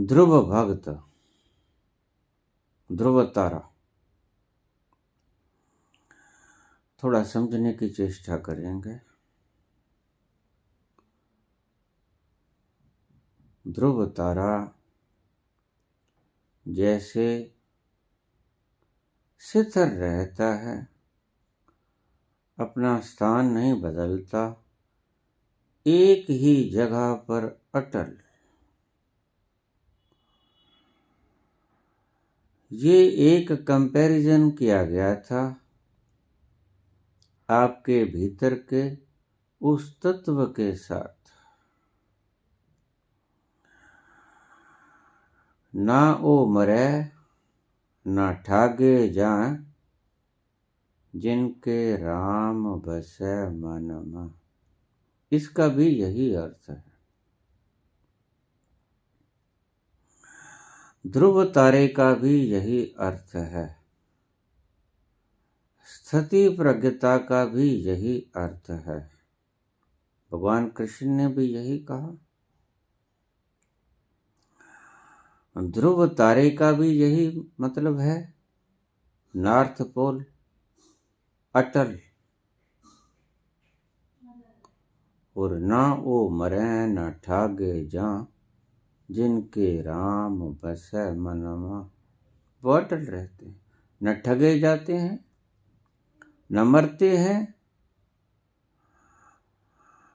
ध्रुव भक्त, ध्रुव तारा, थोड़ा समझने की चेष्टा करेंगे। ध्रुव तारा जैसे स्थिर रहता है, अपना स्थान नहीं बदलता, एक ही जगह पर अटल। ये एक कंपैरिजन किया गया था आपके भीतर के उस तत्व के साथ। ना ओ मरे ना ठागे जाए, जिनके राम बसे मन में। इसका भी यही अर्थ है। ध्रुव तारे का भी यही अर्थ है। स्थिति प्रज्ञता का भी यही अर्थ है। भगवान कृष्ण ने भी यही कहा। ध्रुव तारे का भी यही मतलब है, नॉर्थ पोल, अटल। और ना ओ मरे न ठागे जा, जिनके राम बसे मनमा। वो अटल रहते हैं, न ठगे जाते हैं, न मरते हैं,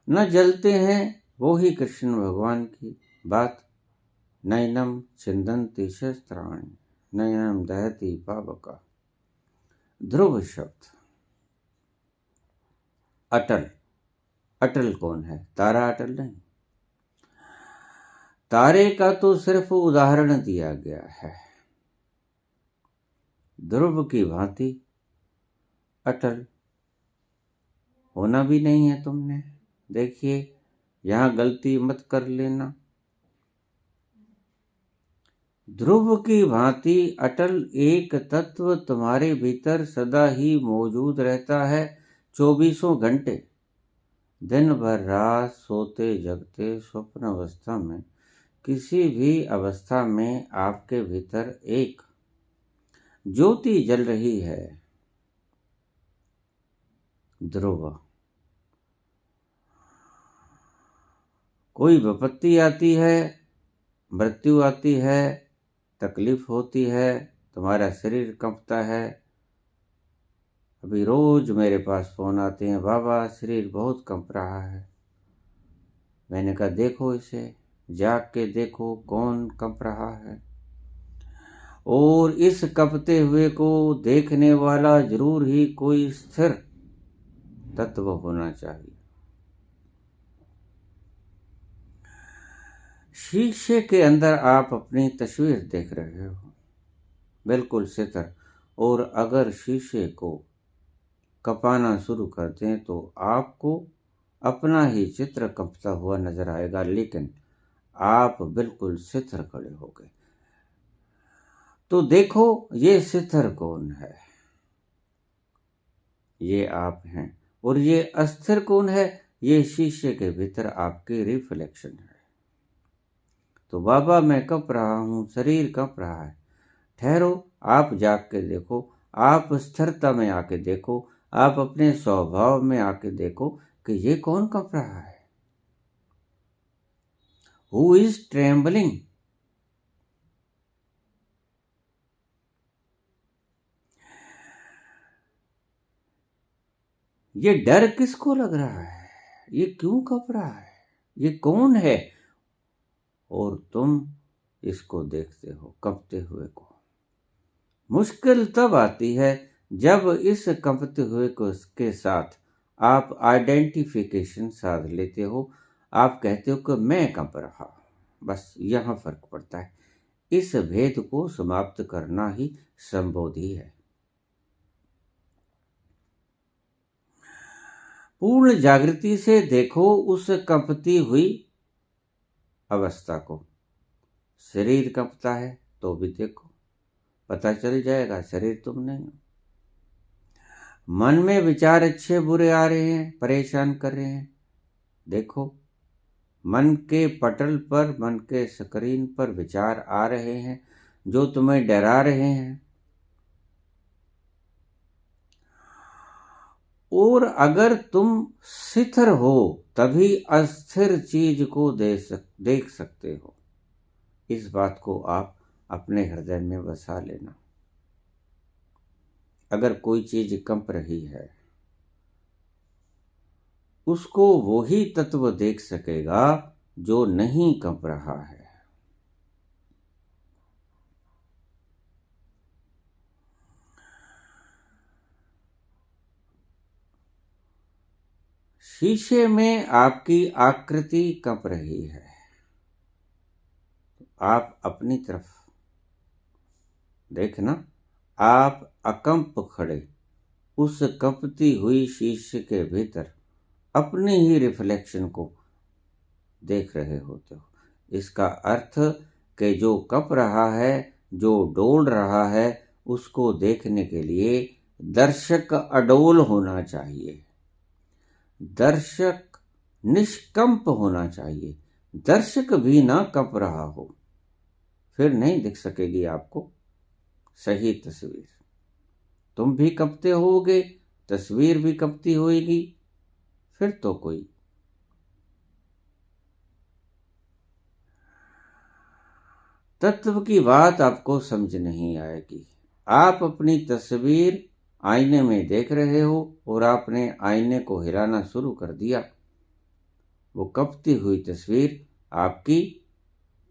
न जलते हैं। वो ही कृष्ण भगवान की बात। नैनम छिंदन्ति शस्त्राणि, नैनम दहति पावका। ध्रुव शब्द अटल। अटल कौन है? तारा अटल नहीं। तारे का तो सिर्फ उदाहरण दिया गया है। ध्रुव की भांति अटल होना भी नहीं है तुमने। देखिए, यहां गलती मत कर लेना। ध्रुव की भांति अटल एक तत्व तुम्हारे भीतर सदा ही मौजूद रहता है, 24 घंटे, दिन भर रात, सोते जगते, स्वप्न अवस्था में, किसी भी अवस्था में आपके भीतर एक ज्योति जल रही है। ध्रुव। कोई विपत्ति आती है, मृत्यु आती है, तकलीफ होती है, तुम्हारा शरीर कंपता है। अभी रोज मेरे पास फोन आते हैं, बाबा शरीर बहुत कंप रहा है। मैंने कहा देखो इसे, जाग के देखो कौन कंप रहा है। और इस कंपते हुए को देखने वाला जरूर ही कोई स्थिर तत्व होना चाहिए। शीशे के अंदर आप अपनी तस्वीर देख रहे हो, बिल्कुल स्थिर। और अगर शीशे को कपाना शुरू कर दें तो आपको अपना ही चित्र कंपता हुआ नजर आएगा, लेकिन आप बिल्कुल स्थिर खड़े हो गए। तो देखो ये स्थिर कौन है? ये आप हैं। और ये अस्थिर कौन है? ये शीशे के भीतर आपकी रिफ्लेक्शन है। तो बाबा मैं कंप रहा हूं, शरीर कंप रहा है। ठहरो, आप जाग के देखो, आप स्थिरता में आके देखो, आप अपने स्वभाव में आके देखो कि ये कौन कंप रहा है। Who is trembling? ये डर किसको लग रहा है? ये क्यों कंप रहा है? ये कौन है? और तुम इसको देखते हो कंपते हुए को। मुश्किल तब आती है जब इस कंपते हुए को के साथ आप आइडेंटिफिकेशन साध लेते हो। आप कहते हो कि मैं कंप रहा हूं। बस यहां फर्क पड़ता है। इस भेद को समाप्त करना ही संबोधि है। पूर्ण जागृति से देखो उस कंपती हुई अवस्था को। शरीर कंपता है तो भी देखो, पता चल जाएगा शरीर तुम नहीं हो। मन में विचार अच्छे बुरे आ रहे हैं, परेशान कर रहे हैं, देखो मन के पटल पर, मन के स्क्रीन पर विचार आ रहे हैं जो तुम्हें डरा रहे हैं। और अगर तुम स्थिर हो तभी अस्थिर चीज को देख सकते हो। इस बात को आप अपने हृदय में बसा लेना। अगर कोई चीज कंप रही है उसको वो ही तत्व देख सकेगा जो नहीं कंप रहा है। शीशे में आपकी आकृति कंप रही है, आप अपनी तरफ देखना। आप अकंप खड़े उस कंपती हुई शीशे के भीतर अपने ही रिफ्लेक्शन को देख रहे होते हो। इसका अर्थ कि जो कंप रहा है, जो डोल रहा है, उसको देखने के लिए दर्शक अडोल होना चाहिए, दर्शक निष्कंप होना चाहिए। दर्शक भी ना कंप रहा हो, फिर नहीं दिख सकेगी आपको सही तस्वीर। तुम भी कंपते होगे, तस्वीर भी कंपती होगी, फिर तो कोई तत्व की बात आपको समझ नहीं आएगी। आप अपनी तस्वीर आईने में देख रहे हो और आपने आईने को हिलाना शुरू कर दिया। वो कंपती हुई तस्वीर आपकी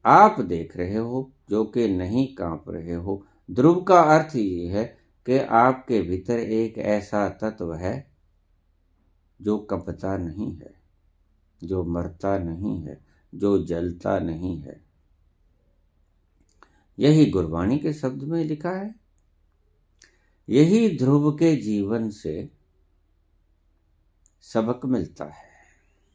आप देख रहे हो, जो कि नहीं कांप रहे हो। ध्रुव का अर्थ ये है कि आपके भीतर एक ऐसा तत्व है जो कंपता नहीं है, जो मरता नहीं है, जो जलता नहीं है। यही गुरबाणी के शब्द में लिखा है। यही ध्रुव के जीवन से सबक मिलता है।